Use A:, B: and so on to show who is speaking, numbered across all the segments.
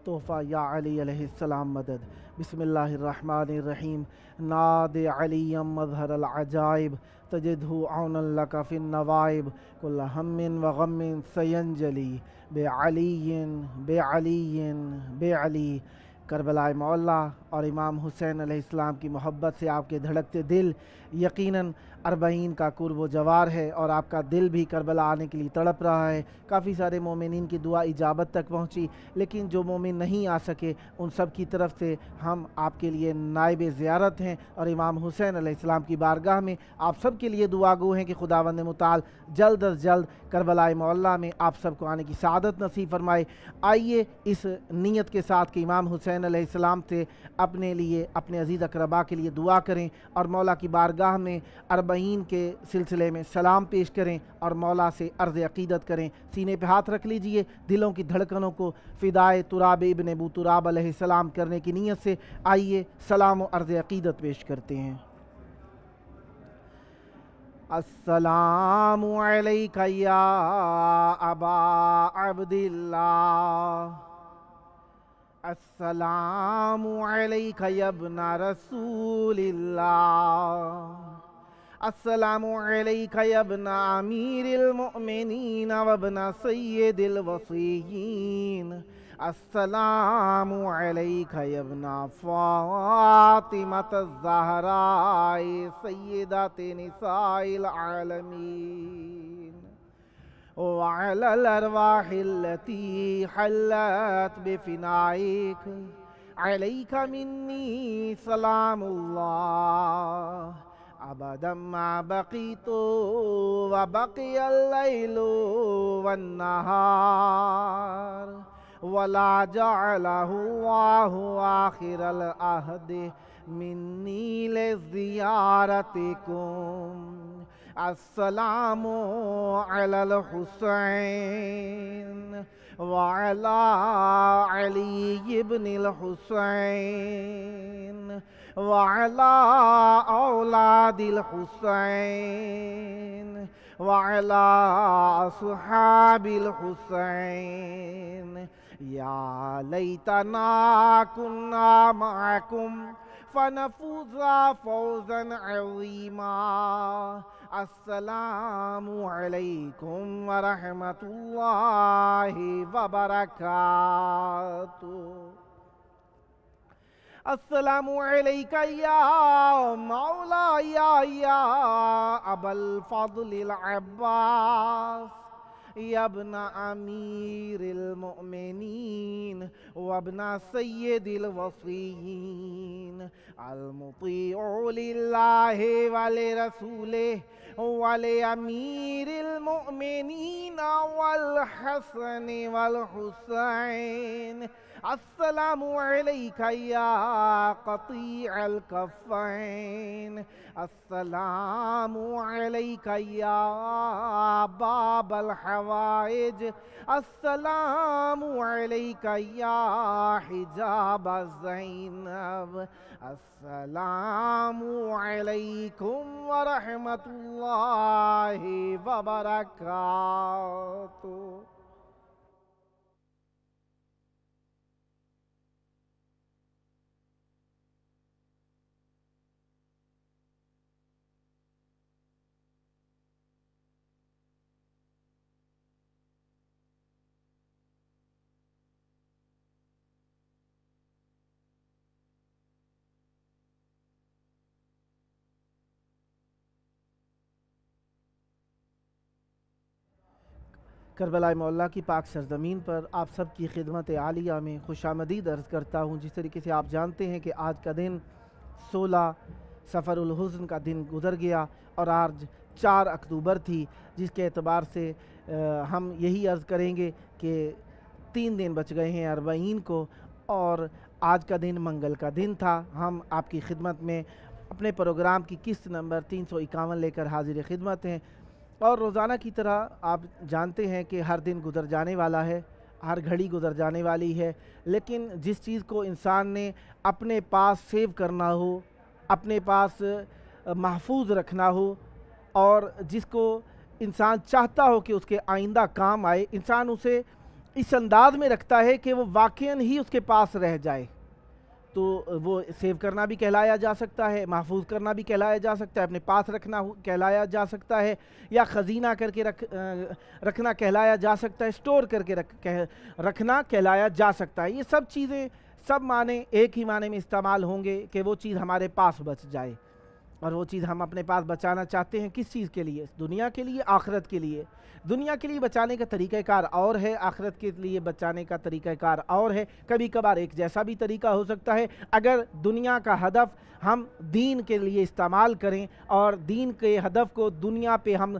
A: तोहफ़ा या अली अलैहिस्सलाम मदद। बिस्मिल्लाहिर्रहमानिर्रहीम। नाद अलीयम मज़हर अल-अजाइब तजिदहु औनन लका फिन नवाइब कुल्ल हम्मिन व गम्मिन सयंजली बे अली। करबलाए मौला और इमाम हुसैन अलैहिस्सलाम की मोहब्बत से आपके धड़कते दिल यकीनन अरबईन का कुर्ब व जवार है और आपका दिल भी करबला आने के लिए तड़प रहा है। काफ़ी सारे मोमिनीन की दुआ इजाबत तक पहुंची, लेकिन जो मोमिन नहीं आ सके उन सब की तरफ से हम आपके लिए नाइब ज़ियारत हैं और इमाम हुसैन अलैहिस्सलाम की बारगाह में आप सब के लिए दुआगो हैं कि खुदावंद मुताल जल्द अज जल्द करबलाए मौला में आप सबको आने की सआदत नसीब फरमाए। आइए इस नीयत के साथ कि इमाम हुसैन अलैहिस्सलाम से अपने लिए, अपने अजीज़ अकरबा के लिए दुआ करें और मौला की बारगाह में अरबईन के सिलसिले में सलाम पेश करें और मौला से अर्ज़ अक़ीदत करें। सीने पे हाथ रख लीजिए, दिलों की धड़कनों को फ़िदाए तुराब इब्न अबू तुराब अलैहिस्सलाम करने की नीयत से आइए सलाम व अर्ज़ अक़ीदत पेश करते हैं। अस्सलामु अलैका या अबा अब्दिल्लाह, अस्सलामु अलैका या इब्ना रसूलिल्लाह, अस्सलामु अलैका या इब्ना अमीरिल मुअमिनीन व इब्ना सय्यिदिल वसीय्यीन, अस्सलामु अलैका या इब्ना फातिमतज़ ज़हरा सय्यिदते निसाइल आलमीन व अलल अरवाहिल्लती हल्लत बिफ़िनाइक अलैका मिन्नी सलामुल्लाह अबदम मा बक़ीतु व बक़ियल लैलु वन नहार वला जअलहुल्लाहु आखिरल अहद मिन्नी लिज़ियारतिकुम। अस्सलामु अलल हुसैन व अला अली इब्निल हुसैन व अला औलादिल हुसैन व अला अस्हाबिल हुसैन। या लैतना कुन्ना मअकुम फनफूज़ा फौज़न अज़ीमा। अस्सलामु अलैकुम व रहमतुल्लाहि व बरकातुहू। अस्सलामु अलैका या मौला या अबल फ़ज़लिल अब्बास या इब्ना अमीरिल मुअमिनीन व इब्ना सय्यिदिल वसीय्यीन अल मुतीउ लिल्लाहि व लिरसूलिहि व लिअमीरिल मुअमिनीन वल हसन वल हुसैन। अस्सलामु अलैका या क़तीअल कफ़ैन, अस्सलामु अलैका या बाबल हवाइज, अस्सलामु अलैका या हिजाब ज़ैनब। अस्सलामु अलैकुम व रहमतुल्लाहि व बरकातुहू। करबला मौला की पाक सरज़मीन पर आप सब की खिदमत आलिया में खुशामदीद अर्ज़ करता हूँ। जिस तरीके से आप जानते हैं कि आज का दिन 16 सफ़रुल हुज़्न का दिन गुज़र गया और आज 4 अक्टूबर थी, जिसके एतबार से हम यही अर्ज़ करेंगे कि 3 दिन बच गए हैं अरबईन को और आज का दिन मंगल का दिन था। हम आपकी खिदमत में अपने प्रोग्राम की किस्त नंबर 351 लेकर हाजिर खिदमत हैं और रोज़ाना की तरह आप जानते हैं कि हर दिन गुज़र जाने वाला है, हर घड़ी गुज़र जाने वाली है, लेकिन जिस चीज़ को इंसान ने अपने पास सेव करना हो, अपने पास महफूज रखना हो और जिसको इंसान चाहता हो कि उसके आइंदा काम आए, इंसान उसे اس انداز میں رکھتا ہے کہ وہ واقعاً ہی اس کے پاس رہ جائے، تو وہ سیو کرنا بھی کہلایا جا سکتا ہے، محفوظ کرنا بھی کہلایا جا سکتا ہے، اپنے پاس رکھنا کہلایا جا سکتا ہے، یا خزینہ کر کے رکھنا کہلایا جا سکتا ہے، سٹور کر کے رکھنا کہلایا جا سکتا ہے۔ یہ سب چیزیں، سب معنی ایک ہی معنی میں استعمال ہوں گے کہ وہ چیز ہمارے پاس بچ جائے، اور وہ چیز ہم اپنے پاس بچانا چاہتے ہیں کس چیز کے لیے؟ دنیا کے لیے، آخرت کے لیے۔ دنیا کے لیے بچانے کا طریقہ کار اور ہے، آخرت کے لیے بچانے کا طریقہ کار اور ہے۔ کبھی کبھار ایک جیسا بھی طریقہ ہو سکتا ہے۔ اگر دنیا کا ہدف ہم دین کے لیے استعمال کریں اور دین کے ہدف کو دنیا پہ ہم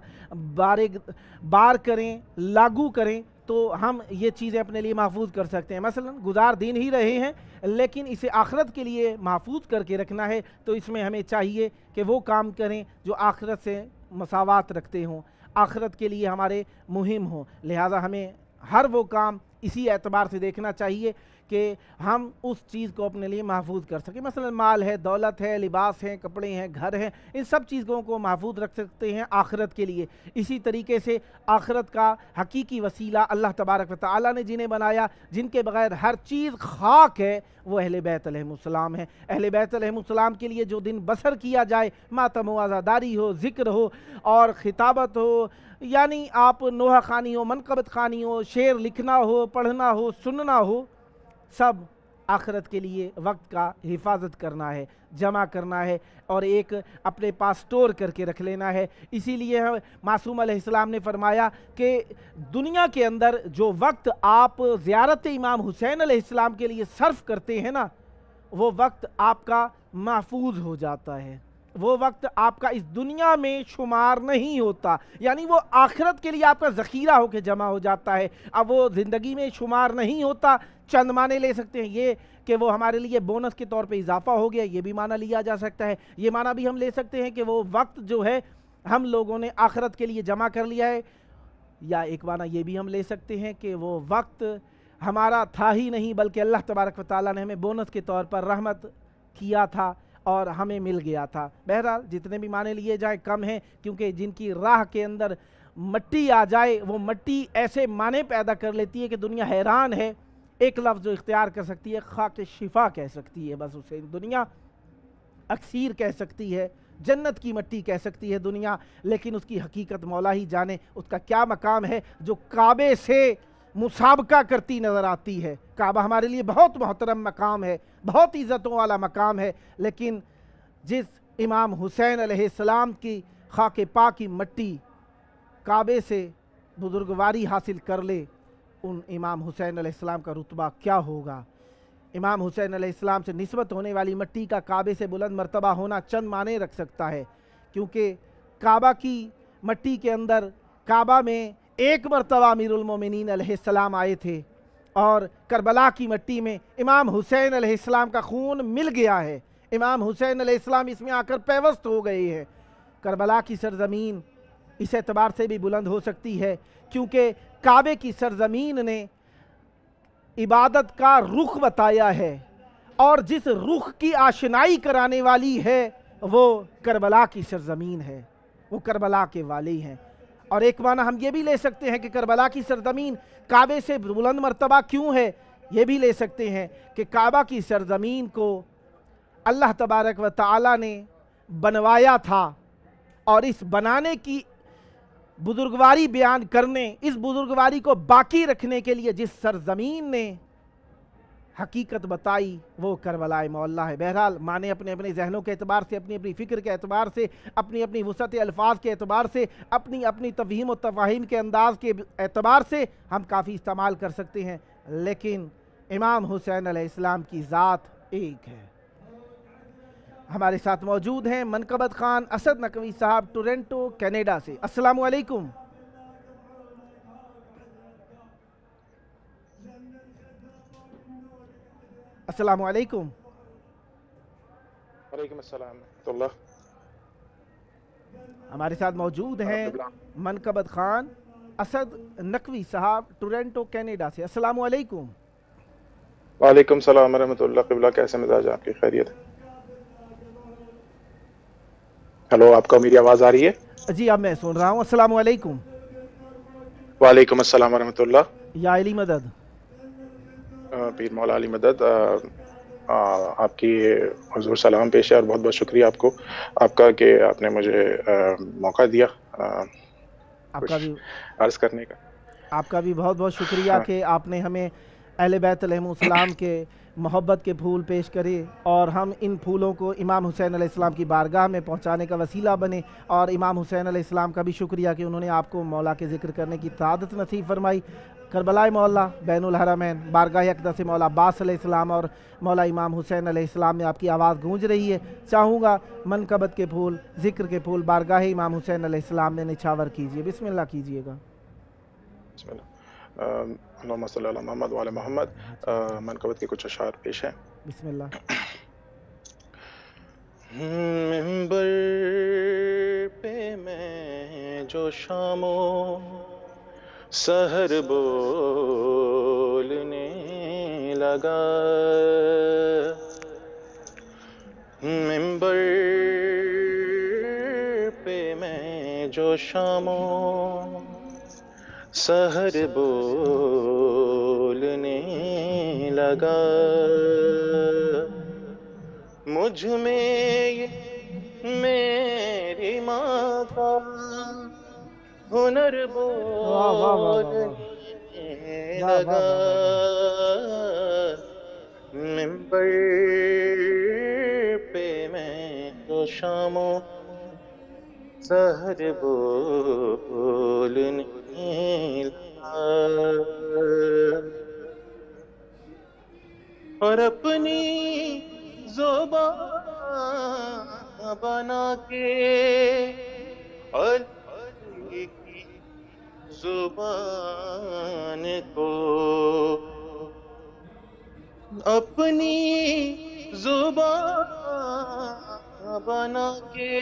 A: بار کریں، لاگو کریں، تو ہم یہ چیزیں اپنے لیے محفوظ کر سکتے ہیں۔ مثلا گزار دین ہی رہے ہیں لیکن اسے آخرت کے لیے محفوظ کر کے رکھنا ہے، تو اس میں ہمیں چاہیے کہ وہ کام کریں جو آخرت سے مساوات رکھتے ہوں، آخرت کے لیے ہمارے مہم ہوں۔ لہٰذا ہمیں ہر وہ کام اسی اعتبار سے دیکھنا چاہیے کہ ہم اس چیز کو اپنے لیے محفوظ کر سکیں۔ مثلا مال ہے، دولت ہے، لباس ہیں، کپڑے ہیں، گھر ہیں، ان سب چیزوں کو محفوظ رکھ سکتے ہیں آخرت کے لیے۔ اسی طریقے سے آخرت کا حقیقی وسیلہ اللہ تبارک و تعالیٰ نے جنہیں بنایا، جن کے بغیر ہر چیز خاک ہے، وہ اہل بیت علیہ السلام ہیں۔ اہل بیت علیہ السلام کے لیے جو دن بسر کیا جائے، ماتم و عزاداری ہو، ذکر ہو اور خطابت ہو، یعنی آپ نوحہ خوانی ہو، منقبت خوانی ہو، شعر لکھنا ہو، پڑھنا ہو، سننا ہو، سب آخرت کے لیے وقت کا حفاظت کرنا ہے، جمع کرنا ہے اور ایک اپنے پاس سٹور کر کے رکھ لینا ہے۔ اسی لیے معصوم علیہ السلام نے فرمایا کہ دنیا کے اندر جو وقت آپ زیارت امام حسین علیہ السلام کے لیے صرف کرتے ہیں نا، وہ وقت آپ کا محفوظ ہو جاتا ہے، وہ وقت آپ کا اس دنیا میں شمار نہیں ہوتا، یعنی وہ آخرت کے لیے آپ کا ذخیرہ ہو کے جمع ہو جاتا ہے۔ اب وہ زندگی میں شمار نہیں ہوتا، چند معنی لے سکتے ہیں، یہ کہ وہ ہمارے لیے بونس کے طور پہ اضافہ ہو گیا، یہ بھی معنی لیا جا سکتا ہے۔ یہ معنی بھی ہم لے سکتے ہیں کہ وہ وقت جو ہے ہم لوگوں نے آخرت کے لیے جمع کر لیا ہے، یا ایک معنی یہ بھی ہم لے سکتے ہیں کہ وہ وقت ہمارا تھا ہی نہیں بلکہ اللہ تبارک و تعالیٰ نے ہمیں بونس کے طور پر رحمت کیا تھا اور ہمیں مل گیا تھا۔ بہرحال جتنے بھی معنی لیے جائیں کم ہیں، کیونکہ جن کی راہ کے اندر مٹی آ جائے وہ مٹی ایسے معنی پیدا کر لیتی ہے کہ دنیا حیران ہے۔ ایک لفظ جو اختیار کر سکتی ہے، خاک شفا کہہ سکتی ہے، بس اسے دنیا اکسیر کہہ سکتی ہے، جنت کی مٹی کہہ سکتی ہے دنیا، لیکن اس کی حقیقت مولا ہی جانے اس کا کیا مقام ہے، جو کعبے سے مسابقہ کرتی نظر آتی ہے۔ کعبہ ہمارے لیے بہت محترم مقام ہے، بہت عزتوں والا مقام ہے، لیکن جس امام حسین علیہ السلام کی خاک پاک کی مٹی کعبے سے بزرگواری حاصل کر لے، ان امام حسین علیہ السلام کا رتبہ کیا ہوگا۔ امام حسین علیہ السلام سے نسبت ہونے والی مٹی کا کعبے سے بلند مرتبہ ہونا چند معنی رکھ سکتا ہے، کیونکہ کعبہ کی مٹی کے اندر، کعبہ میں ایک مرتبہ امیر المومنین علیہ السلام آئے تھے، اور کربلا کی مٹی میں امام حسین علیہ السلام کا خون مل گیا ہے، امام حسین علیہ السلام اس میں آ کر پیوست ہو گئے ہیں۔ کربلا کی سرزمین اس اعتبار سے بھی بلند ہو سکتی ہے کیونکہ کعبے کی سرزمین نے عبادت کا رخ بتایا ہے، اور جس رخ کی آشنائی کرانے والی ہے وہ کربلا کی سرزمین ہے، وہ کربلا کے والی ہیں۔ اور ایک معنی ہم یہ بھی لے سکتے ہیں کہ کربلا کی سرزمین کعبے سے بلند مرتبہ کیوں ہے، یہ بھی لے سکتے ہیں کہ کعبہ کی سرزمین کو اللہ تبارک و تعالیٰ نے بنوایا تھا، اور اس بنانے کی بزرگواری بیان کرنے، اس بزرگواری کو باقی رکھنے کے لیے جس سرزمین نے حقیقت بتائی وہ کربلا معلیٰ ہے۔ بہرحال معنی اپنے اپنے ذہنوں کے اعتبار سے، اپنی اپنی فکر کے اعتبار سے، اپنی اپنی وسعت الفاظ کے اعتبار سے، اپنی اپنی تفہیم و تفاہیم کے انداز کے اعتبار سے ہم کافی استعمال کر سکتے ہیں، لیکن امام حسین علیہ السلام کی ذات ایک ہے۔ ہمارے ساتھ موجود ہیں منقبت خان اسد نقوی صاحب ٹورنٹو کینیڈا سے۔ السلام علیکم۔ السلام علیکم۔
B: وعلیکم السلام ورحمۃ اللہ۔
A: ہمارے ساتھ موجود ہیں منقبت خان اسد نقوی صاحب ٹورنٹو کینیڈا سے۔ السلام علیکم۔
B: وعلیکم السلام ورحمۃ اللہ۔ قبلہ کیسے مزاج آپ کی؟ خیریت؟ ہلو، آپ کو میری آواز آ رہی ہے؟
A: جی اب میں سن رہا ہوں۔ السلام علیکم۔
B: وعلیکم السلام ورحمۃ اللہ۔
A: या अली मदद।
B: पीर मौला अली मदद, आपकी हुजूर सलाम पेश है और बहुत बहुत शुक्रिया आपको आपका कि आपने मुझे मौका दिया
A: आपका
B: कुछ
A: भी
B: अर्ज करने का।
A: आपका भी बहुत बहुत शुक्रिया
B: हाँ,
A: कि आपने हमें अहले बैत अलैहिस्सलाम के मोहब्बत के फूल पेश करे और हम इन फूलों को इमाम हुसैन अलैहिस्सलाम की बारगाह में पहुंचाने का वसीला बने। और इमाम हुसैन अलैहिस्सलाम का भी शुक्रिया कि उन्होंने आपको मौला के ज़िक्र करने की सआदत नसीब फरमाई। करबलाए मौला बैनुल हरमैन बारगाह अक़दस मौला अब्बास अलैहिस्सलाम और मौला इमाम हुसैन अलैहिस्सलाम में आपकी आवाज़ गूंज रही है। चाहूँगा मनकबत के फूल, ज़िक्र के फूल बारगाह इमाम हुसैन अलैहिस्सलाम में निछावर कीजिए। बिस्मिल्लाह कीजिएगा।
B: अल्लाहुम्मा सल्ली अला मोहम्मद व अला मोहम्मद। मनकबत के कुछ अशार पेश हैं।
A: बिस्मिल्लाह।
B: मिंबर पे मैं जो शामो सहर बोलने लगा, मिंबर पे मैं जो शामो सहर बोलने लगा, मुझ में ये मेरी माँ का हुनर
A: वाह वाह वाह वाह वाह
B: बोलने
A: वाह वाह
B: लगा,
A: वाह वाह वाह।
B: मिंबर पे मैं तो शामों सहर बोलने लगा, और अपनी जुबान बना के अली की जुबान को अपनी जुबान बना के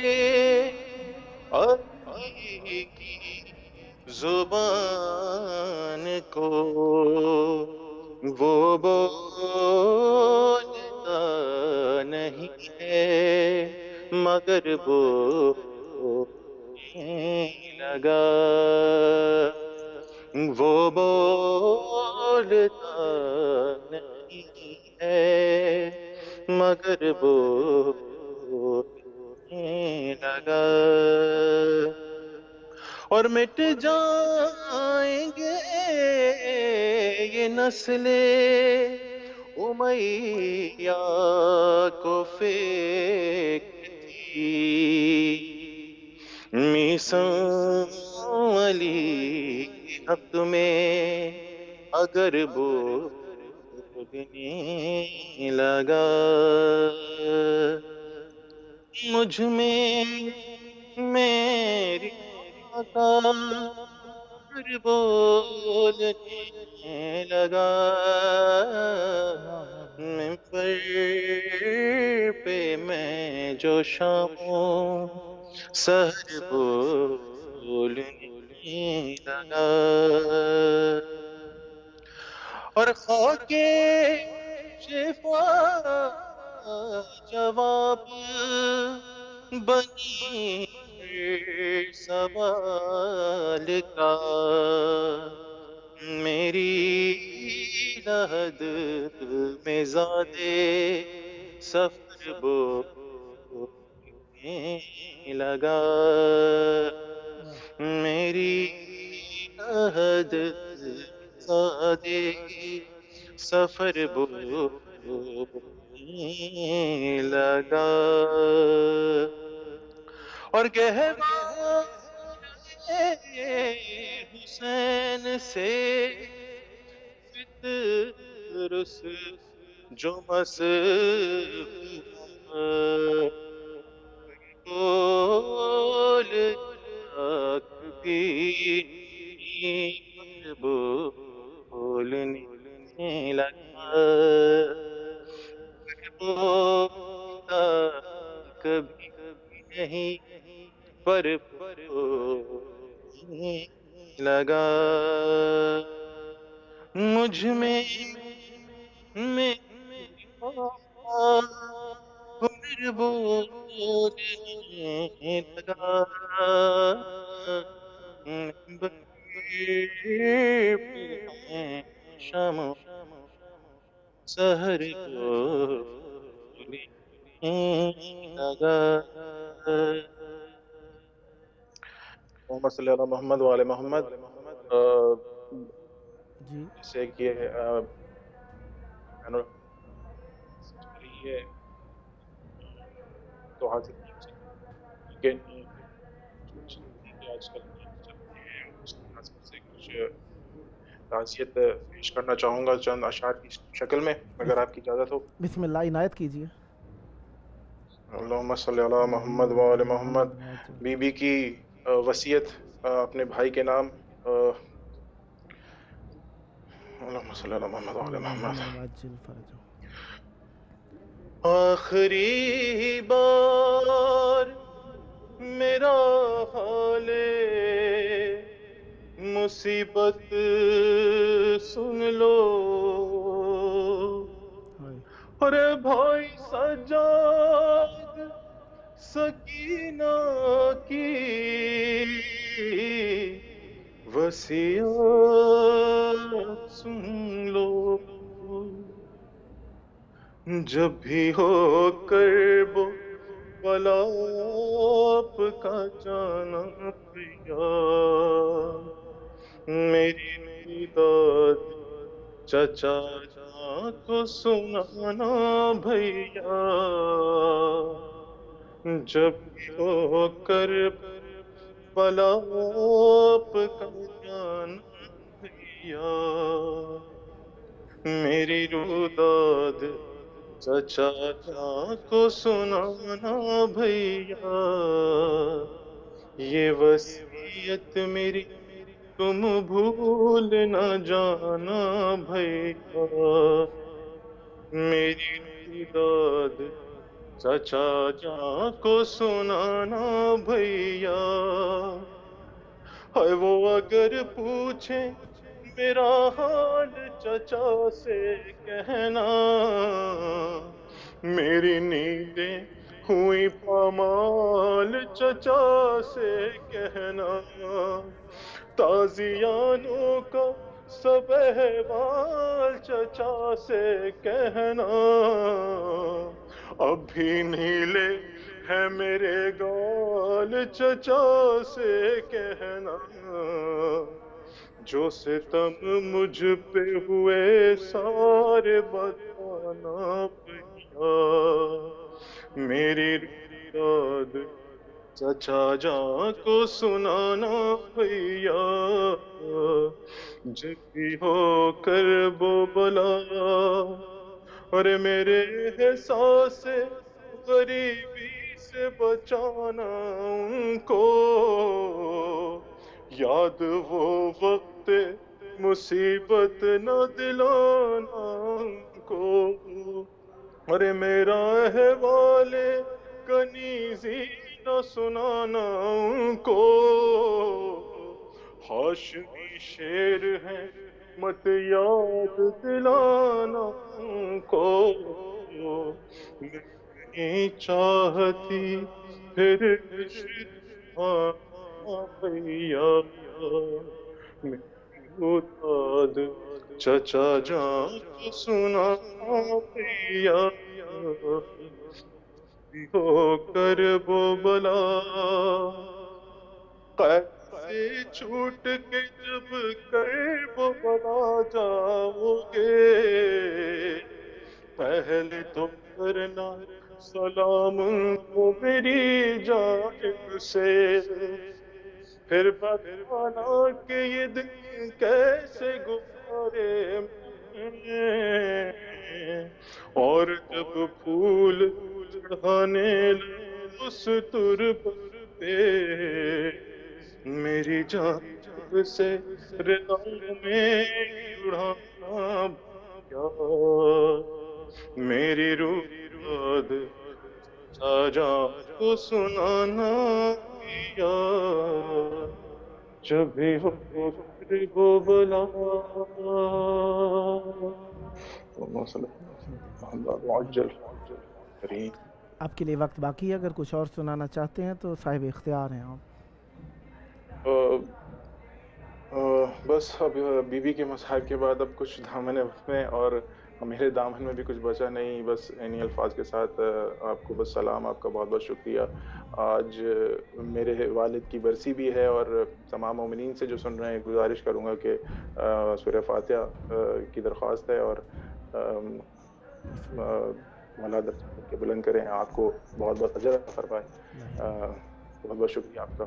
B: अली की जुबान को वो बोलता नहीं है मगर बोलने लगा, वो बोलता नहीं है मगर बोलने लगा, और मिट जाएंगे ये नस्ले उमैया को फेंकती, मीसां अली के हक में अगर बोलने लगा, मुझ में मेरी माँ का हुनर बोलने लगा, मिंबर पे मैं जो शामों सहर बोलने लगा, और खाके शिफा जवाब बनी हर सवाल का, मेरी लहद में ज़ादे सफर बोलने लगा, मेरी लहद ज़ादे सफर बोलने लगा, और गहवाए हुसैन से फितरस जो मसफ़ूम बोल तक भी मगर बोलने लगा, बोलता कभी नहीं पर बोलने लगा, मुझ में मेरी माँ हुनर बोलने लगा, मिंबर पे सहर को लगा। मोहम्मद सल्लल्लाहु अला मोहम्मद वाले मोहम्मद।
A: जी
B: जैसे कि मैंने रही है तो हासिल नहीं हो सकती, लेकिन जो चीज़ें कि आजकल चलते हैं उसके लिहाज से कुछ ताज़ियत पेश करना चाहूँगा चंद अशआर की शक्ल में, अगर आपकी इजाज़त हो।
A: बिस्मिल्लाह इनायत कीजिए।
B: अल्लाहुम्मा सल्ली अला मोहम्मद व आले मोहम्मद। बीबी की वसीयत अपने भाई के नाम। अल्लाहुम्मा सल्ली अला मोहम्मद व आले मोहम्मद। आखिरी बार मेरा हाले मुसीबत सुन लो, अरे भाई सजाद सकीना की वसीयत सुन लो। जब भी हो करबो भला आपका जाना भैया, मेरी दाद चचा को सुनाना भैया। जब भी हो कर भला आपका जाना भैया, मेरी रुदाद चचा को सुनाना भैया। ये वसीयत मेरी तुम भूल न जाना भैया। मेरी रुदाद चचा को सुनाना भैया। है वो अगर पूछे मेरा हाल चचा से कहना, मेरी नींदें हुई पामाल चचा से कहना। ताजियानों का सब अहवाल चचा से कहना। अभी नीले है मेरे गाल चचा से कहना। जो सितम मुझ पे हुए सारे बताना भैया। मेरी याद चचा को सुनाना भैया। जब भी हो कर वो बला, अरे मेरे एहसास गरीबी से बचाना उनको। याद वो वक्त मुसीबत न दिलाना उनको। अरे मेरा अहवाल कनीज़ी न सुनाना उनको। हाशमी शेर है मत याद दिलाना उनको। नहीं चाहती फिर हाँ भैया। मेरी उताद चचा को सुना भैया। हो कर वो बला कैसे छूट के जब कर वो बला जाओगे। पहले तो करना सलाम को मेरी जानिब से, फिर बताना कि ये दिन कैसे गुजारे मैंने। और जब फूल चढ़ाने लगे उस तुरबत पे, मेरी जान से रिदा में उड़ाना भैया। मेरी रूह साजा को सुनाना भैया। जब भी हो फिर वो बुला।
A: आपके लिए वक्त बाकी है, अगर कुछ और सुनाना चाहते हैं तो साहिब इख्तियार हैं आप।
B: बस अब बीवी के मसाइब के बाद अब कुछ दामन में और میرے دامن میں بھی کچھ بچا نہیں، بس انہی الفاظ کے ساتھ آپ کو بس سلام، آپ کا بہت بہت شکریہ۔ آج میرے والد کی برسی بھی ہے، اور تمام مومنین سے جو سن رہے ہیں گزارش کروں گا کہ سورہ فاتحہ کی درخواست ہے، اور مولا درجات کے بلند کریں، آپ کو بہت بہت اجر عطا فرمائے۔ بہت بہت شکریہ آپ کا۔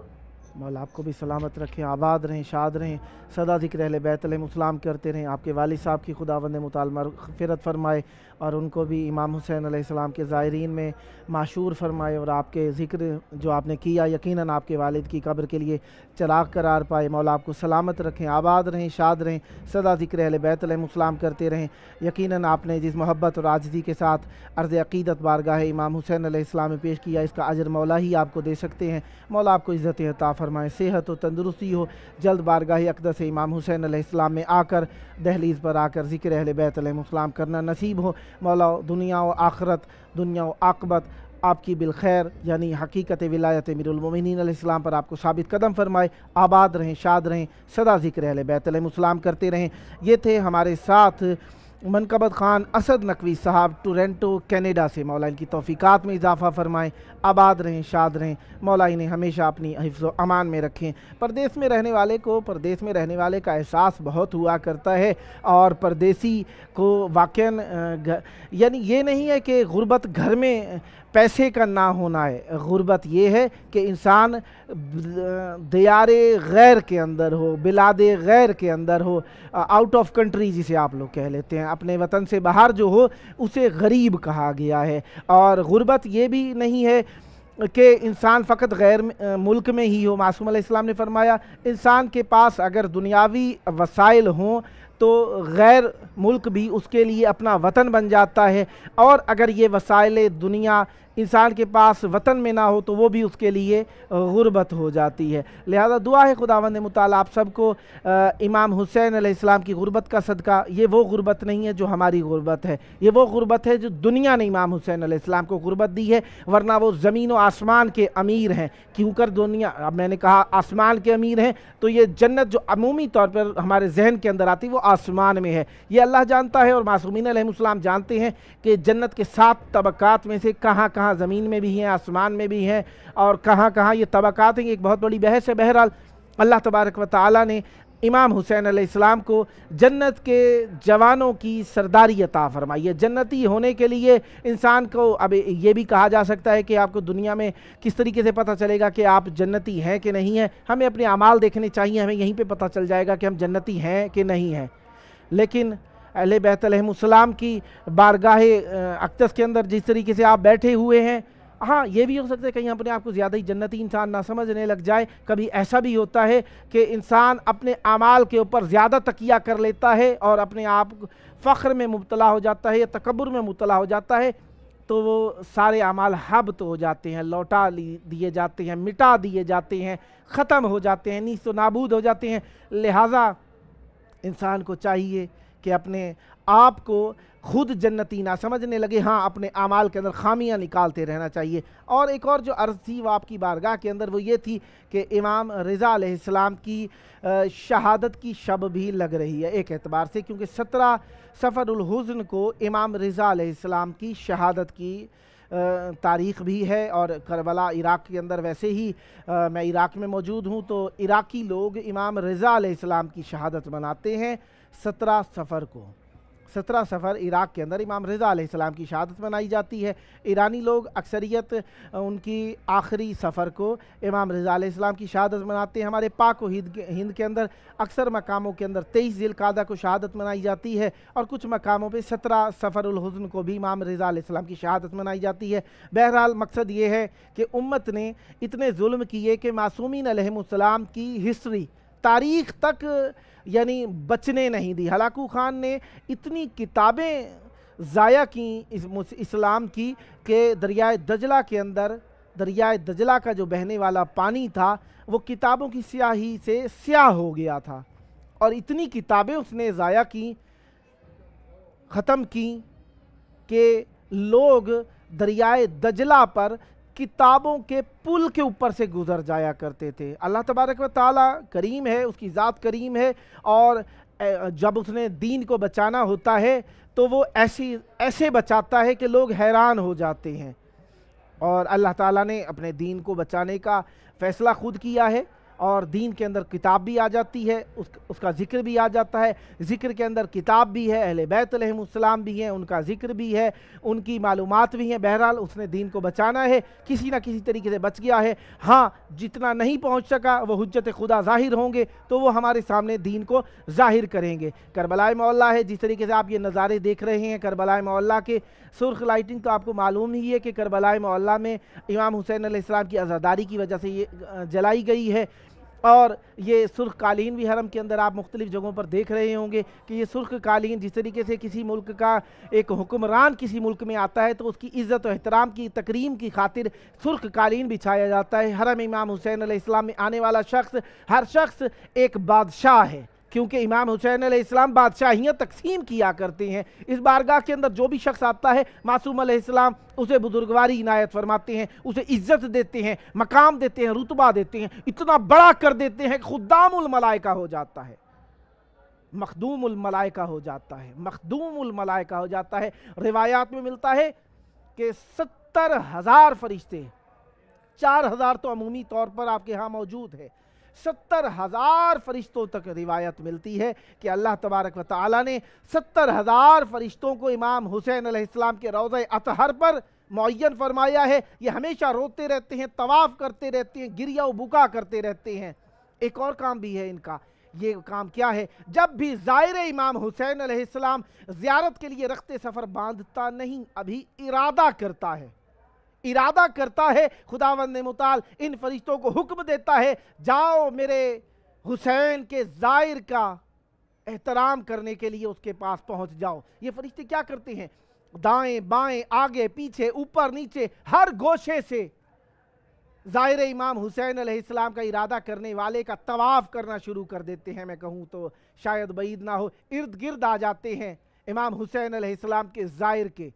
A: مولا آپ کو بھی سلامت رکھیں، آباد رہیں، شاد رہیں، سدا ذکر اہل بیت علیہ السلام کرتے رہیں۔ آپ کے والد صاحب کی خداوند متعال مغفرت فرمائے، اور ان کو بھی امام حسین علیہ السلام کے زائرین میں معشور فرمائے، اور آپ کے ذکر جو آپ نے کیا یقیناً آپ کے والد کی قبر کے لیے چراغ قرار پائے۔ مولا آپ کو سلامت رکھیں، آباد رہیں، شاد رہیں، سدا ذکر اہل بیت علیہ السلام کرتے رہیں۔ یقیناً آپ نے جس محبت اور عاجزی کے ساتھ عرض عقیدت بارگاہ امام حسین علیہ السلام میں پیش کیا، اس کا اجر مولا ہی آپ کو دے سکتے ہیں۔ مولا آپ کو عزت عطا فرمائے، صحت و تندرستی ہو، جلد بارگاہ اقدس امام حسین علیہ السلام میں آ کر دہلیز پر آ کر ذکر اہل بیت علیہ السلام کرنا نصیب ہو۔ مولا دنیا و آخرت، دنیا و عاقبت آپ کی بالخیر، یعنی حقیقت ولایت امیر المومنین علیہ السلام پر آپ کو ثابت قدم فرمائے۔ آباد رہیں، شاد رہیں، سدا ذکر اہل بیت علیہ السلام کرتے رہیں۔ یہ تھے ہمارے ساتھ منقبت خان اسد نقوی صاحب ٹورنٹو کینیڈا سے۔ مولا ان کی توفیقات میں اضافہ فرمائیں، آباد رہیں، شاد رہیں، مولا انہیں ہمیشہ اپنی حفظ و امان میں رکھیں۔ پردیس میں رہنے والے کو پردیس میں رہنے والے کا احساس بہت ہوا کرتا ہے، اور پردیسی کو واقعاً یعنی یہ نہیں ہے کہ غربت گھر میں پیسے کا نہ ہونا ہے، غربت یہ ہے کہ انسان دیار غیر کے اندر ہو، بلاد غیر کے اندر ہو، آؤٹ آف کنٹری جسے آپ لوگ کہہ لیتے ہیں، اپنے وطن سے باہر جو ہو اسے غریب کہا گیا ہے۔ اور غربت یہ بھی نہیں ہے کہ انسان فقط غیر ملک میں ہی ہو۔ معصوم علیہ السلام نے فرمایا انسان کے پاس اگر دنیاوی وسائل ہوں تو غیر ملک بھی اس کے لیے اپنا وطن بن جاتا ہے، اور اگر یہ وسائل دنیا انسان کے پاس وطن میں نہ ہو تو وہ بھی اس کے لیے غربت ہو جاتی ہے۔ لہذا دعا ہے خداوند متعال آپ سب کو امام حسین علیہ السلام کی غربت کا صدقہ، یہ وہ غربت نہیں ہے جو ہماری غربت ہے، یہ وہ غربت ہے جو دنیا نے امام حسین علیہ السلام کو غربت دی ہے، ورنہ وہ زمین و آسمان کے امیر ہیں۔ کیوں کر دنیا، اب میں نے کہا آسمان کے امیر ہیں، تو یہ جنت جو عمومی طور پر ہمارے ذہن کے اندر آتی وہ آسمان میں ہے، یہ اللہ جانتا ہے، اور معصومین علیہ السلام جانتے ہیں کہ جنت کے 7 طبقات میں سے کہاں کہاں زمین میں بھی ہیں، آسمان میں بھی ہیں، اور کہاں کہاں یہ طبقات ہیں، ایک بہت بڑی بحث ہے۔ بہرحال اللہ تبارک و تعالی نے امام حسین علیہ السلام کو جنت کے جوانوں کی سرداری عطا فرمائی ہے۔ جنتی ہونے کے لیے انسان کو اب یہ بھی کہا جا سکتا ہے کہ آپ کو دنیا میں کس طریقے سے پتہ چلے گا کہ آپ جنتی ہیں کہ نہیں ہیں، ہمیں اپنے اعمال دیکھنے چاہیے، ہمیں یہیں پہ پتہ چل جائے گا کہ ہم جنتی ہیں کہ نہیں ہیں۔ لیکن اہل بیت علیہ السلام کی بارگاہ اقدس کے اندر جس طریقے سے آپ بیٹھے ہوئے ہیں، ہاں یہ بھی ہو سکتا ہے کہیں اپنے آپ کو زیادہ ہی جنتی انسان نہ سمجھنے لگ جائے۔ کبھی ایسا بھی ہوتا ہے کہ انسان اپنے اعمال کے اوپر زیادہ تکیہ کر لیتا ہے اور اپنے آپ فخر میں مبتلا ہو جاتا ہے یا تکبر میں مبتلا ہو جاتا ہے، تو وہ سارے اعمال حبط ہو جاتے ہیں، لوٹا دیے جاتے ہیں، مٹا دیے جاتے ہیں، ختم ہو جاتے ہیں، نیست و نابود ہو جاتے ہیں۔ لہٰذا انسان کو چاہیے کہ اپنے آپ کو خود جنتی نہ سمجھنے لگے، ہاں اپنے اعمال کے اندر خامیاں نکالتے رہنا چاہیے۔ اور ایک اور جو عرض تھی وہ آپ کی بارگاہ کے اندر وہ یہ تھی کہ امام رضا علیہ السلام کی شہادت کی شب بھی لگ رہی ہے ایک اعتبار سے، کیونکہ 17 صفر الحزن کو امام رضا علیہ السلام کی شہادت کی تاریخ بھی ہے، اور کربلا عراق کے اندر ویسے ہی میں عراق میں موجود ہوں تو عراقی لوگ امام رضا علیہ السلام کی شہادت مناتے ہیں 17 صفر کو۔ 17 صفر عراق کے اندر امام رضا علیہ السلام کی شہادت منائی جاتی ہے۔ ایرانی لوگ اکثریت ان کی آخری صفر کو امام رضا علیہ السلام کی شہادت مناتے ہیں۔ ہمارے پاک و ہند کے اندر اکثر مقاموں کے اندر 23 ذی القعدہ کو شہادت منائی جاتی ہے، اور کچھ مقاموں پہ 17 صفر الحزن کو بھی امام رضا علیہ السلام کی شہادت منائی جاتی ہے۔ بہرحال مقصد یہ ہے کہ امت نے اتنے ظلم کیے کہ معصومین علیہ السلام کی ہسٹری تاریخ تک یعنی بچنے نہیں دی۔ ہلاکو خان نے اتنی کتابیں ضائع کیں اسلام کی کہ دریائے دجلہ کے اندر، دریائے دجلہ کا جو بہنے والا پانی تھا وہ کتابوں کی سیاہی سے سیاہ ہو گیا تھا، اور اتنی کتابیں اس نے ضائع کیں، ختم کیں، کہ لوگ دریائے دجلہ پر کتابوں کے پل کے اوپر سے گزر جایا کرتے تھے۔ اللہ تبارک و تعالی کریم ہے، اس کی ذات کریم ہے، اور जब उसने दीन को बचाना होता है तो वो ऐसे बचाता है कि लोग हैरान हो जाते हैं। और अल्लाह ताला ने अपने दीन को बचाने का फ़ैसला खुद किया है, और दीन के अंदर किताब भी आ जाती है, उसका ज़िक्र भी आ जाता है। ज़िक्र के अंदर किताब भी है, अहले बैत अलैहिमुस्सलाम भी हैं, उनका ज़िक्र भी है, उनकी मालूमात भी हैं। बहरहाल उसने दीन को बचाना है, किसी ना किसी तरीके से बच गया है। हाँ, जितना नहीं पहुँच सका वो हुज्जत खुदा ज़ाहिर होंगे तो वो हमारे सामने दीन को ज़ाहिर करेंगे। करबला मौला है, जिस तरीके से आप ये नज़ारे देख रहे हैं करबला मौला के, सुर्ख लाइटिंग तो आपको मालूम ही है कि करबला मौला में इमाम हुसैन अलैहिस्सलाम की आज़ादारी की वजह से ये जलाई गई है। और ये सुर्ख कालीन भी हरम के अंदर आप मुख्तलिफ़ जगहों पर देख रहे होंगे कि ये सुर्ख कालीन, जिस तरीके से किसी मुल्क का एक हुक्मरान किसी मुल्क में आता है तो उसकी इज़्ज़त और एहतराम की तकरीम की खातिर सुर्ख कालीन बिछाया जाता है। हरम इमाम हुसैन अलैहिस्सलाम में आने वाला शख्स, हर शख्स एक बादशाह है, क्योंकि इमाम हुसैन अलैहिस्सलाम बादशाहियाँ तकसीम किया करते हैं। इस बारगाह के अंदर जो भी शख्स आता है मासूम अलैहिस्सलाम उसे बुजुर्गवारी इनायत फरमाते हैं, उसे इज्जत देते हैं, मकाम देते हैं, रुतबा देते हैं, इतना बड़ा कर देते हैं खुद्दामुल मलाइका हो जाता है, मखदूमुल मलाइका हो जाता है, मखदूमुल मलाइका हो जाता है। रिवायात में मिलता है कि 70,000 फरिश्ते, 4,000 तो अमूमी तौर पर आपके यहाँ मौजूद है, 70,000 फरिश्तों तक रिवायत मिलती है कि अल्लाह तबारक व तआला ने 70,000 फरिश्तों को इमाम हुसैन अलैहिस्सलाम के रौज़े अतहर पर मुअय्यन फरमाया है। ये हमेशा रोते रहते हैं, तवाफ़ करते रहते हैं, गिरिया व बुका करते रहते हैं। एक और काम भी है इनका, ये काम क्या है, जब भी ज़ाहिर इमाम हुसैन अलैहिस्सलाम ज़ियारत के लिए रखते सफ़र बांधता नहीं, अभी इरादा करता है, इरादा करता है, खुदावंद मुताल इन फरिश्तों को हुक्म देता है, जाओ मेरे हुसैन के ज़ाहिर का एहतराम करने के लिए उसके पास पहुंच जाओ। ये फरिश्ते क्या करते हैं, दाएं बाएं आगे पीछे ऊपर नीचे हर गोशे से ज़ाहिर इमाम हुसैन अलैहिस्सलाम का इरादा करने वाले का तवाफ़ करना शुरू कर देते हैं। मैं कहूँ तो शायद बईद ना हो, इर्द गिर्द आ जाते हैं इमाम हुसैन अलैहिस्सलाम के ज़ाहिर के।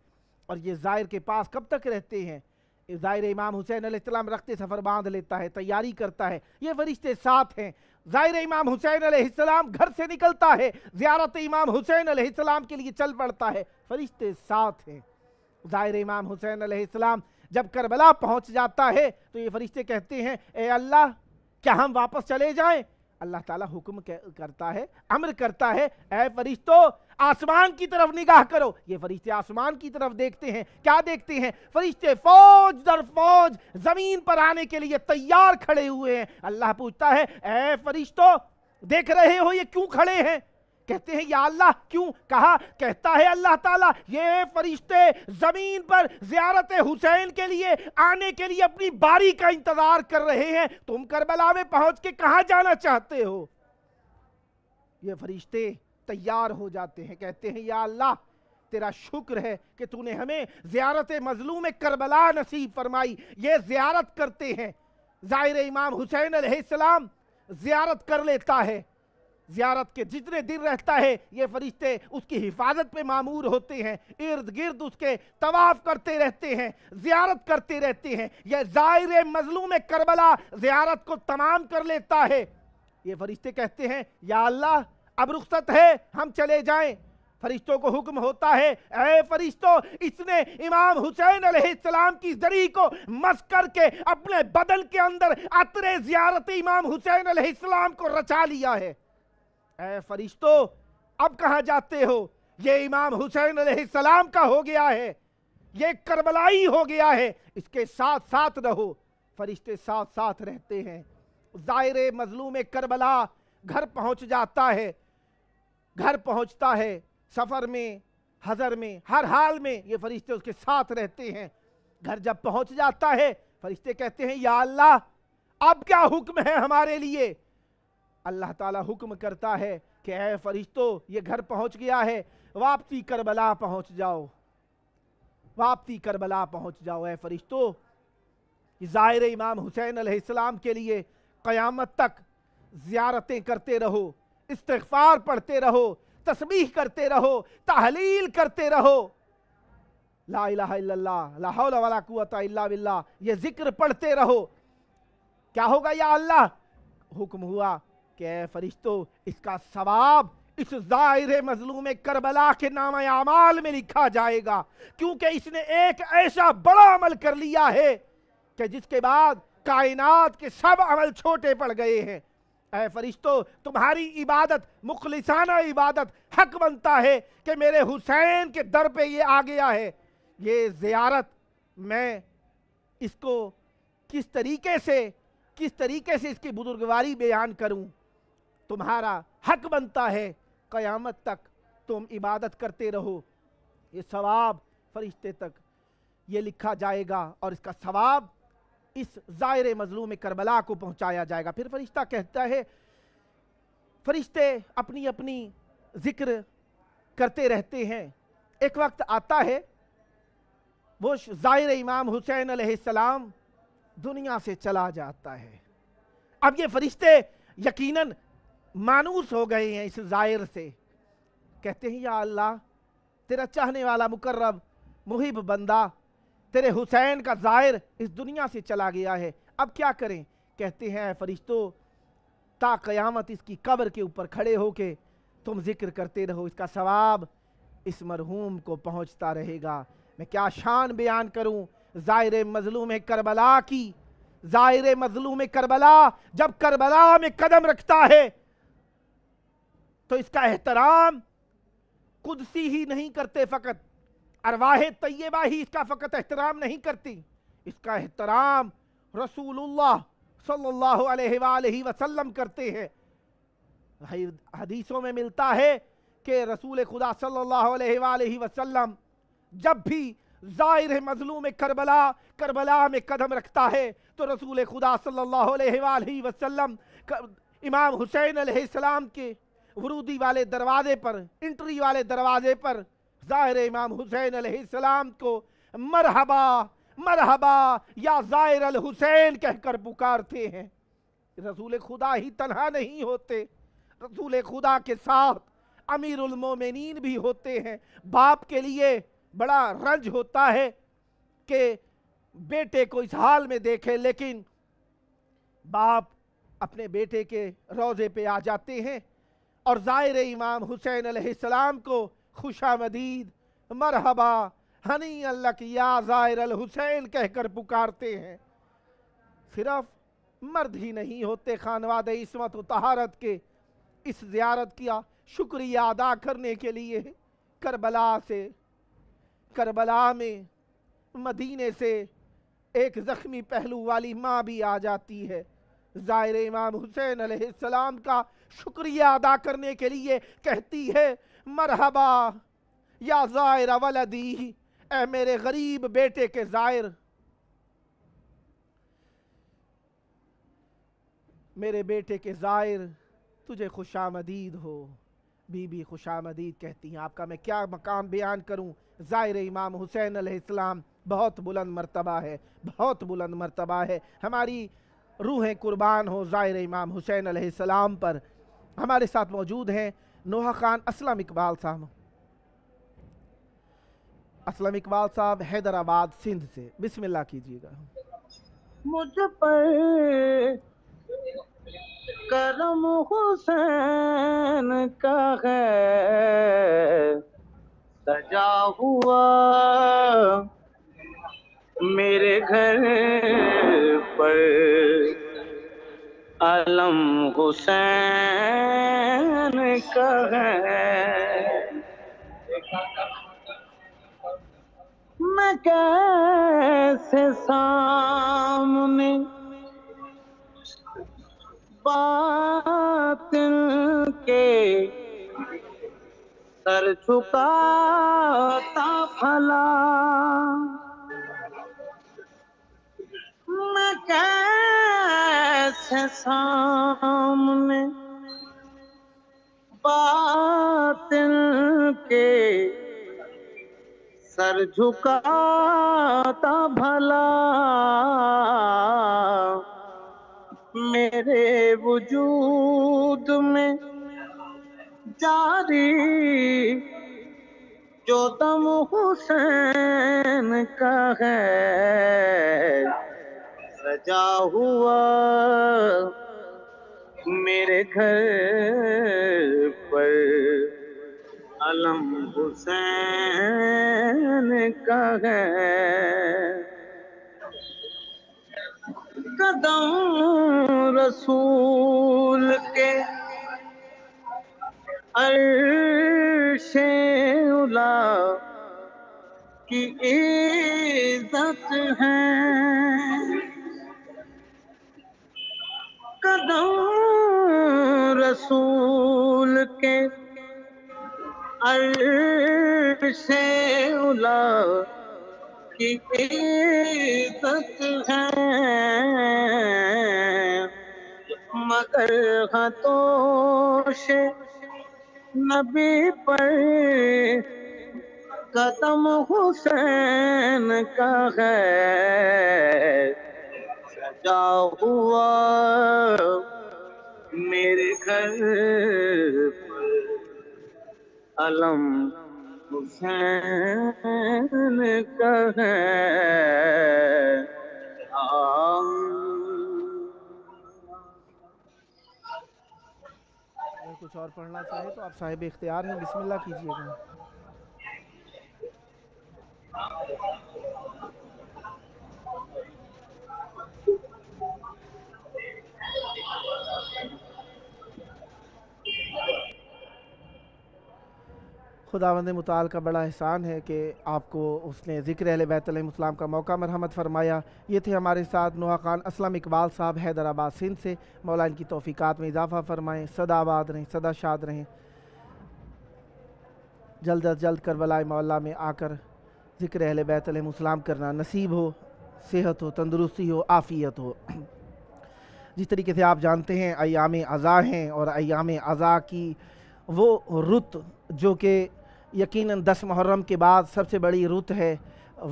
A: और ये ज़ाहिर के पास कब तक रहते हैं, ज़ाहिर इमाम हुसैन अलैहिस्सलाम रखते सफ़र बांध लेता है, तैयारी करता है, ये फरिश्ते साथ हैं। ज़ाहिर इमाम हुसैन अलैहिस्सलाम घर से निकलता है, ज़ियारत इमाम हुसैन अलैहिस्सलाम के लिए चल पड़ता है, फरिश्ते साथ हैं। ज़ाहिर इमाम हुसैन अलैहिस्सलाम जब करबला पहुंच जाता है तो ये फरिश्ते कहते हैं, ए अल्लाह क्या हम वापस चले जाएं? अल्लाह ताला हुक्म करता है, अम्र करता है, ए फरिश्तों आसमान की तरफ निगाह करो। ये फरिश्ते आसमान की तरफ देखते हैं, क्या देखते हैं, फरिश्ते फौज दर फौज जमीन पर आने के लिए तैयार खड़े हुए हैं। अल्लाह पूछता है, ए फरिश्तों देख रहे हो ये क्यों खड़े हैं? कहते हैं या अल्लाह क्यों? कहा, कहता है अल्लाह ताला ये फरिश्ते जमीन पर ज़ियारत हुसैन के लिए आने के लिए अपनी बारी का इंतजार कर रहे हैं, तुम करबला में पहुंच के कहां जाना चाहते हो? ये फरिश्ते तैयार हो जाते हैं, कहते हैं या अल्लाह तेरा शुक्र है कि तूने हमें ज़ियारत मज़लूम करबला नसीब फरमाई। ये ज़ियारत करते हैं, ज़ाहिर इमाम हुसैन अलैहिस्सलाम ज़ियारत कर लेता है, ज़ियारत के जितने दिन रहता है ये फरिश्ते उसकी हिफाजत पे मामूर होते हैं, इर्द गिर्द उसके तवाफ करते रहते हैं, ज़ियारत करते रहते हैं। ये ज़ाहिर मज़लूम करबला ज़ियारत को तमाम कर लेता है। ये फरिश्ते कहते हैं या अल्लाह अब रुख्सत है, हम चले जाएं। फरिश्तों को हुक्म होता है, ऐ फरिश्तों इसने इमाम हुसैन अलैहिस्सलाम की जरी को मस करके अपने बदन के अंदर अतरे ज़ियारत इमाम हुसैन अलैहिस्सलाम को रचा लिया है। ऐ फरिश्तों अब कहां जाते हो? ये इमाम हुसैन अलैहिस्सलाम का हो गया है, ये करबलाई हो गया है, इसके साथ साथ रहो। फरिश्ते साथ साथ रहते हैं। ज़ाहिर मज़लूम करबला घर पहुंच जाता है, घर पहुंचता है, सफर में हज़र में हर हाल में ये फरिश्ते उसके साथ रहते हैं। घर जब पहुंच जाता है फरिश्ते कहते हैं या अल्लाह अब क्या हुक्म है हमारे लिए? अल्लाह ताला हुक्म करता है कि ऐ फरिश्तों ये घर पहुंच गया है, वापसी करबला पहुंच जाओ, वापसी करबला पहुंच जाओ। ऐ फरिश्तों ज़ाहिर इमाम हुसैन अलैहिस्सलाम के लिए क़यामत तक ज़ियारतें करते रहो, इस्तिग़फ़ार पढ़ते रहो, तस्बीह करते रहो, तहलील करते रहो, ला इलाहा इल्लल्लाह ला हौला वला कुव्वता इल्ला बिल्लाह, ये जिक्र पढ़ते रहो। क्या होगा या अल्लाह? हुक्म हुआ कि फरिश्तों इसका सवाब इस ज़ाहिर मजलूम करबला के नाम आमाल में लिखा जाएगा, क्योंकि इसने एक ऐसा बड़ा अमल कर लिया है कि जिसके बाद कायनात के सब अमल छोटे पड़ गए हैं। ऐ फरिश्तों, तुम्हारी इबादत, मुखलिसाना इबादत, हक बनता है कि मेरे हुसैन के दर पे ये आ गया है। ये ज़ियारत मैं इसको किस तरीके से इसकी बुजुर्गवारी बयान करूं। तुम्हारा हक बनता है क़यामत तक तुम इबादत करते रहो। ये सवाब फरिश्ते तक ये लिखा जाएगा और इसका सवाब इस ज़ाहिर मजलूम करबला को पहुंचाया जाएगा। फिर फरिश्ता कहता है, फरिश्ते अपनी अपनी जिक्र करते रहते हैं। एक वक्त आता है वो ज़ाहिर इमाम हुसैन अलैहिस्सलाम दुनिया से चला जाता है। अब ये फरिश्ते यकीनन मानूस हो गए हैं इस ज़ाहिर से। कहते हैं, या अल्लाह, तेरा चाहने वाला मुकर्रब मुहिब बंदा तेरे हुसैन का ज़ाहिर इस दुनिया से चला गया है, अब क्या करें। कहते हैं, फरिश्तों, ता क़यामत इसकी कब्र के ऊपर खड़े होके तुम जिक्र करते रहो, इसका सवाब इस मरहूम को पहुंचता रहेगा। मैं क्या शान बयान करूं ज़ाहिर मजलूम करबला की। ज़ाहिर मजलूम करबला जब करबला में कदम रखता है तो इसका एहतराम कुदसी ही नहीं करते फ़कत, अरवाह तैयबा ही इसका फ़कत एहतराम नहीं करती, इसका एहतराम रसूलुल्लाह सल्लल्लाहु अलैहि वसल्लम करते हैं। हदीसों में मिलता है कि रसूल खुदा सल्लल्लाहु अलैहि वसल्लम जब भी ज़ाहिर मजलूम करबला में कदम रखता है तो रसूल खुदा सल्लल्लाहु अलैहि वसल्लम इमाम हुसैन अलैहिस्सलाम के वरूदी वाले दरवाजे पर, इंट्री वाले दरवाजे पर ज़ाहिर इमाम हुसैन अलैहिस्सलाम को मरहबा मरहबा या ज़ाहिर अल हुसैन कहकर पुकारते हैं। रसूल खुदा ही तन्हा नहीं होते, रसूल खुदा के साथ अमीरुल मोमिनीन भी होते हैं। बाप के लिए बड़ा रंज होता है कि बेटे को इस हाल में देखे, लेकिन बाप अपने बेटे के रोज़े पे आ जाते हैं और ज़ाहिर इमाम हुसैन अलैहिस्सलाम को खुशामदीद, मरहबा, हनी अल्लक या ज़ाहिर अल हुसैन कहकर पुकारते हैं। सिर्फ मर्द ही नहीं होते, खानवादे इस्मत व तहारत के इस ज़ियारत का शुक्रिया अदा करने के लिए करबला में मदीने से एक ज़ख्मी पहलू वाली माँ भी आ जाती है। ज़ाहिर इमाम हुसैन अलैहिस्सलाम का शुक्रिया अदा करने के लिए कहती है, मरहबा या ज़ाहिर वलदी, ऐ मेरे गरीब बेटे के ज़ाहिर, मेरे बेटे के ज़ाहिर, तुझे खुशामदीद हो। बीबी खुशामदीद कहती हैं, आपका मैं क्या मकाम बयान करूं। ज़ाहिर इमाम हुसैन अलैहिस्सलाम बहुत बुलंद मर्तबा है, बहुत बुलंद मर्तबा है। हमारी रूहें कुर्बान हो ज़ाहिर इमाम हुसैन अलैहिस्सलाम पर। हमारे साथ मौजूद हैं नोहा खान असलम इकबाल साहब। असलम इकबाल साहब हैदराबाद सिंध से, बिस्मिल्लाह कीजिएगा।
C: मुझ पर करम हुसैन का है सजा हुआ, मेरे घर पर अलम हुसैन का है। मैं कैसे सामने बातिल के सर झुकाता भला, मैं कैसे सामने बातिल के सर झुकाता भला, मेरे वजूद में जारी जो दम हुसैन का है सजा हुआ, میرے گھر پر علم حسین کا ہے، قدم رسول کے عرش اولا کی عزت ہے، قدم رسول کے عرش اولا کی عزت ہے، مگر خطوش نبی پر قدم حسین کا ہے، سجا ہوا میرے گھر پر علم حسین کا ہے۔
A: اگر کچھ اور پڑھنا چاہے تو آپ صاحب اختیار ہیں، بسم اللہ کیجئے گا۔ خداوند متعال کا بڑا احسان ہے کہ آپ کو اس نے ذکر اہل بیت علیہ السلام کا موقع مرحمت فرمایا۔ یہ تھے ہمارے ساتھ نوح خان اسلم اقبال صاحب حیدرآباد سندھ سے، مولا ان کی توفیقات میں اضافہ فرمائیں، سدا آباد رہیں، سدا شاد رہیں، جلد از جلد کربلا معلیٰ میں آ کر ذکر اہل بیت علیہ السلام کرنا نصیب ہو، صحت ہو، تندرستی ہو، عافیت ہو۔ جس طریقے سے آپ جانتے ہیں ایام عزا ہیں، اور ایام عزا کی وہ رت جو کہ یقیناً 10 محرم کے بعد سب سے بڑی رت ہے،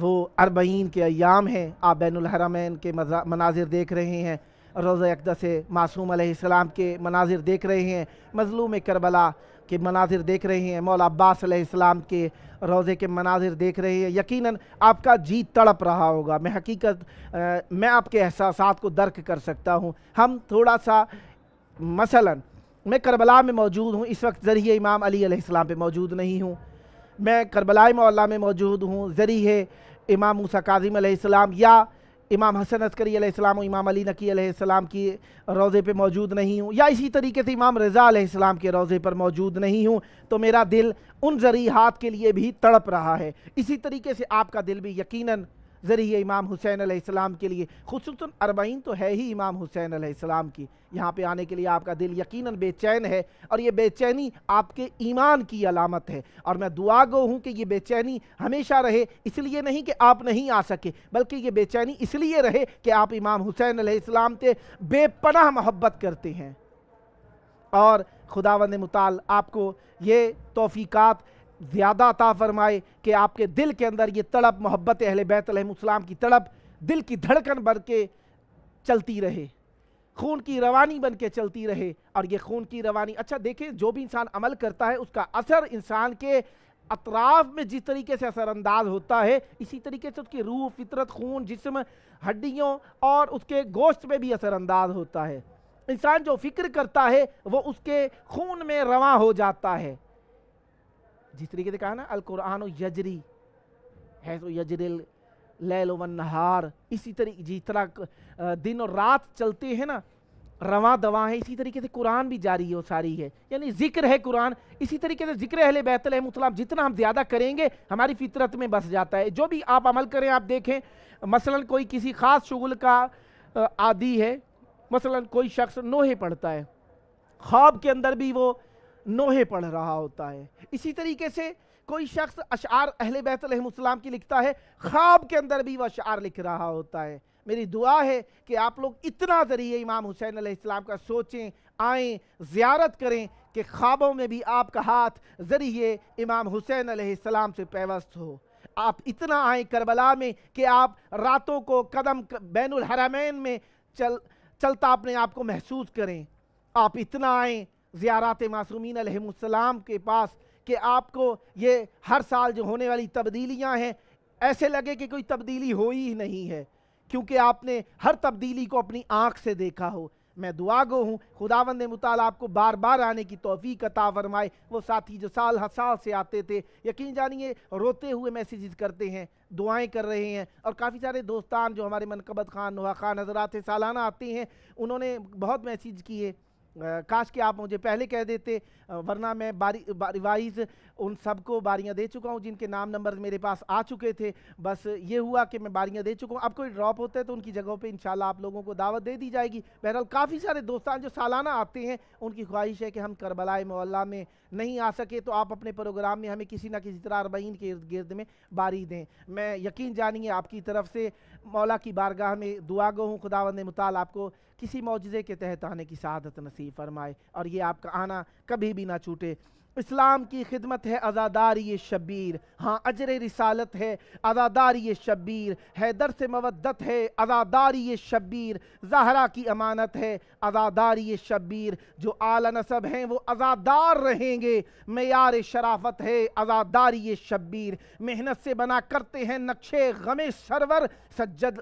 A: وہ 40 کے ایام ہیں۔ آپ بین الحرمین کے مناظر دیکھ رہے ہیں، روضہ اقدس معصوم علیہ السلام کے مناظر دیکھ رہے ہیں، مظلوم کربلا کے مناظر دیکھ رہے ہیں، مولا عباس علیہ السلام کے روضے کے مناظر دیکھ رہے ہیں۔ یقیناً آپ کا جی تڑپ رہا ہوگا۔ میں آپ کے احساسات کو درک کر سکتا ہوں۔ ہم تھوڑا سا مثلاً میں کربلا میں موجود ہوں، اس وقت ذریعہ امام علی علیہ السلام پہ موجود نہیں ہوں، میں کربلا معلیٰ میں موجود ہوں، ذریعہ امام موسیٰ کاظم علیہ السلام یا امام حسن عسکری علیہ السلام و امام علی نقی علیہ السلام کی روضے پہ موجود نہیں ہوں، یا اسی طریقے سے امام رضا علیہ السلام کے روضے پر موجود نہیں ہوں، تو میرا دل ان ذریحات کے لیے بھی تڑپ رہا ہے۔ اسی طریقے سے آپ کا دل بھی یقیناً ذریعہ امام حسین علیہ السلام کے لیے، خصوصاً 40 تو ہے ہی امام حسین علیہ السلام کی، یہاں پہ آنے کے لیے آپ کا دل یقیناً بے چین ہے، اور یہ بے چینی آپ کے ایمان کی علامت ہے، اور میں دعا گو ہوں کہ یہ بے چینی ہمیشہ رہے، اس لیے نہیں کہ آپ نہیں آ سکے، بلکہ یہ بے چینی اس لیے رہے کہ آپ امام حسین علیہ السلام سے بے پناہ محبت کرتے ہیں، اور خداوند متعال آپ کو یہ توفیقات زیادہ عطا فرمائے کہ آپ کے دل کے اندر یہ تڑپ محبت اہل بیت علیہ السلام کی تڑپ دل کی دھڑکن بن کے چلتی رہے، خون کی روانی بن کے چلتی رہے، اور یہ خون کی روانی، اچھا دیکھیں جو بھی انسان عمل کرتا ہے اس کا اثر انسان کے اطراف میں جس طریقے سے اثر انداز ہوتا ہے، اسی طریقے سے اس کی روح، فطرت، خون، جسم، ہڈیوں اور اس کے گوشت میں بھی اثر انداز ہوتا ہے۔ انسان جو فکر کرتا ہے وہ اس کے خون میں رواں ہو جاتا ہے۔ جس طریقے سے کہا نا القرآن یجری ہے تو یجری اللیل والنہار، اسی طریقے جس طرح دن اور رات چلتے ہیں نا، رواں دواں ہے، اسی طریقے سے قرآن بھی جاری و ساری ہے، یعنی ذکر ہے قرآن۔ اسی طریقے سے ذکر اہل بیت علیہ السلام جتنا ہم زیادہ کریں گے ہماری فطرت میں بس جاتا ہے۔ جو بھی آپ عمل کریں، آپ دیکھیں مثلاً کوئی کسی خاص شغل کا عادی ہے، مثلاً کوئی شخص نوحے پڑھتا ہے، خواب کے اندر بھی وہ نوحے پڑھ رہا ہوتا ہے۔ اسی طریقے سے کوئی شخص اشعار اہل بیت علیہ السلام کی لکھتا ہے، خواب کے اندر بھی وہ اشعار لکھ رہا ہوتا ہے۔ میری دعا ہے کہ آپ لوگ اتنا ذریعہ امام حسین علیہ السلام کا سوچیں، آئیں، زیارت کریں کہ خوابوں میں بھی آپ کا ہاتھ ذریعہ امام حسین علیہ السلام سے پیوست ہو۔ آپ اتنا آئیں کربلا میں کہ آپ راتوں کو قدم بین الحرمین میں چلتا اپنے آپ کو محسوس کریں۔ آپ اتنا آئیں زیارات معصومین علیہ السلام کے پاس کہ آپ کو یہ ہر سال جو ہونے والی تبدیلیاں ہیں ایسے لگے کہ کوئی تبدیلی ہوئی ہی نہیں ہے، کیونکہ آپ نے ہر تبدیلی کو اپنی آنکھ سے دیکھا ہو۔ मैं दुआ गो हूँ खुदावंद मुताल आपको बार बार आने की तौफीक अता फरमाए। वो साथी जो साल हर साल से आते थे, यकीन जानिए रोते हुए मैसेजेस करते हैं, दुआएं कर रहे हैं। और काफ़ी सारे दोस्तान जो हमारे मनकबत खान, नोहा खान हजरात सालाना आते हैं, उन्होंने बहुत मैसेज किए। काश कि आप मुझे पहले कह देते, वरना मैं बारी वाइज उन सबको बारियां दे चुका हूं जिनके नाम नंबर मेरे पास आ चुके थे। बस ये हुआ कि मैं बारियां दे चुका हूं। अब कोई ड्रॉप होता है तो उनकी जगहों पे इंशाल्लाह आप लोगों को दावत दे दी जाएगी। बहरहाल काफ़ी सारे दोस्तान जो सालाना आते हैं, उनकी ख्वाहिश है कि हम करबलाए मोहल्ला में नहीं आ सके तो आप अपने प्रोग्राम में हमें किसी ना किसी तरह अरबईन के इर्द गिर्द में बारी दें। मैं यकीन जानिए आपकी तरफ से मौला की बारगाह में दुआ गो हूँ खुदावंद मुताल आपको किसी मौजज़े के तहत आने की सआदत नसीब फरमाए और ये आपका आना कभी भी ना छूटे। इस्लाम की खिदमत है अज़ादारी ये शब्बीर, हाँ अजर रिसालत है अज़ादारी ये शब्बीर, हैदर से मवद्दत है अज़ादारी ये शब्बीर, ज़हरा की अमानत है अज़ादारी ये शब्बीर, जो आला नसब हैं वो अज़ादार रहेंगे, मेयार शराफत है अज़ादारी ये शब्बीर, मेहनत से बना करते हैं नक्शे गमे सरवर,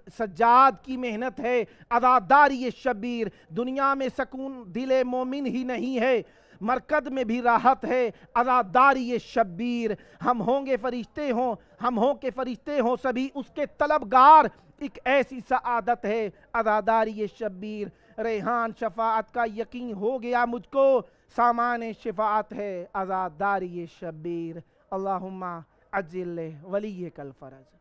A: सज्जाद की मेहनत है अज़ादारी ये शब्बीर, दुनिया में सकून दिले मोमिन ही नहीं है, मरकद में भी राहत है अज़ादारी ये शब्बीर, हम होंगे फरिश्ते हों, हम हों के फरिश्ते हों सभी उसके तलबगार, एक ऐसी सआदत है अज़ादारी ये शब्बीर, रेहान शफाअत का यकीन हो गया मुझको, सामान शफाअत है अज़ादारी ये शब्बीर, अल्लाहुम्मा अज्जिल वली कल फरज।